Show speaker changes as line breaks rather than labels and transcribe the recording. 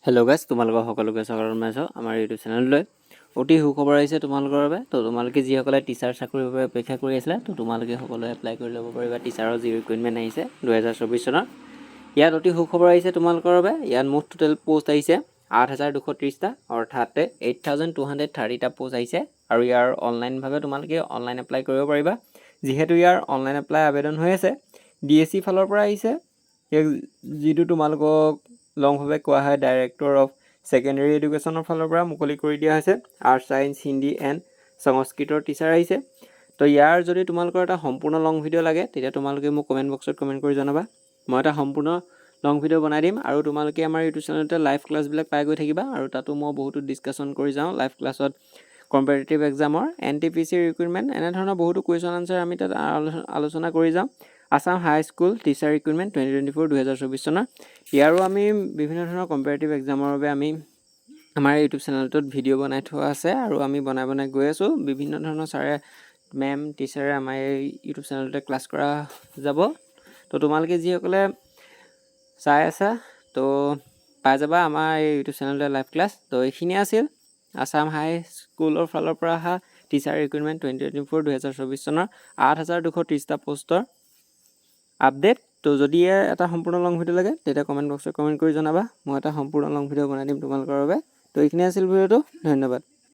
Hello' guys, তোমালোকৰ সকলোকে স্বাগতম জনাইছোঁ আমাৰ ইউটিউব চেনেললৈ। অতি সুখবৰ আহিছে তোমালোকৰ বাবে। তো তোমালোকে যিসকলে টিচাৰ চাকৰিৰ বাবে অপেক্ষা কৰি আছিলে, তো তোমালোকে সকলোৱে এপ্লাই কৰি ল'ব পাৰিবা টিচাৰৰ যি ৰিক্ৰুইটমেণ্ট আহিছে 2024 চনৰ। ইয়াত অতি সুখবৰ আহিছে তোমালোকৰ বাবে। ইয়াত মুঠ টোটেল পোষ্ট আহিছে 8,230টা, অৰ্থাৎ 8,230টা পোষ্ট আহিছে। আৰু ইয়াৰ অনলাইনভাৱে তোমালোকে অনলাইন এপ্লাই কৰিব পাৰিবা। যিহেতু ইয়াৰ অনলাইন এপ্লাই আবেদন হৈ আছে, DSC ফালৰ পৰা আহিছে, যিটো তোমালোকক লংভাৱে কোৱা হয় ডাইৰেক্টৰ অফ ছেকেণ্ডেৰী এডুকেশ্যনৰ ফালৰ পৰা মুকলি কৰি দিয়া হৈছে। আৰ্টছ, ছায়েন্স, হিন্দী এণ্ড সংস্কৃতৰ টিচাৰ আহিছে। তো ইয়াৰ যদি তোমালোকৰ এটা সম্পূৰ্ণ লং ভিডিঅ' লাগে, তেতিয়া তোমালোকে মোক কমেণ্ট বক্সত কমেণ্ট কৰি জনাবা। মই এটা সম্পূৰ্ণ লং ভিডিঅ' বনাই দিম। আৰু তোমালোকে আমাৰ ইউটিউব চেনেলতে লাইভ ক্লাছবিলাক পাই গৈ থাকিবা। আৰু তাতো মই বহুতো ডিছকাশ্যন কৰি যাওঁ লাইভ ক্লাছত। কম্পিটিটিভ এক্সামৰ, NTPC ৰিক্ৰুইটমেণ্ট, এনেধৰণৰ বহুতো কুৱেশ্যন আনচাৰ আমি তাত আলোচনা কৰি যাওঁ। আছাম হাইস্কুল টিচাৰ ৰিক্ৰুইটমেণ্ট 2024 চনৰ। ইয়াৰো আমি বিভিন্ন ধৰণৰ কম্পিটিটিভ এক্সামৰ বাবে আমি আমাৰ ইউটিউব চেনেলটোত ভিডিঅ' বনাই থোৱা আছে, আৰু আমি বনাই গৈ আছোঁ। বিভিন্ন ধৰণৰ মেম টিচাৰে আমাৰ এই ইউটিউব চেনেলতে ক্লাছ কৰা যাব। তো তোমালোকে যিসকলে চাই আছা, তো পাই যাবা আমাৰ এই ইউটিউব চেনেলতে লাইভ ক্লাছ। তো এইখিনিয়ে আছিল আছাম হাইস্কুলৰ ফালৰ পৰা অহা টিচাৰ ৰিক্ৰুইটমেণ্ট 2024 চনৰ 8,230টা পোষ্টৰ আপডেট। তো যদি এটা সম্পূৰ্ণ লং ভিডিঅ' লাগে, তেতিয়া কমেণ্ট বক্সত কমেণ্ট কৰি জনাবা। মই এটা সম্পূৰ্ণ লং ভিডিঅ' বনাই দিম তোমালোকৰ বাবে। তো এইখিনি আছিল ভিডিঅ'টো। ধন্যবাদ।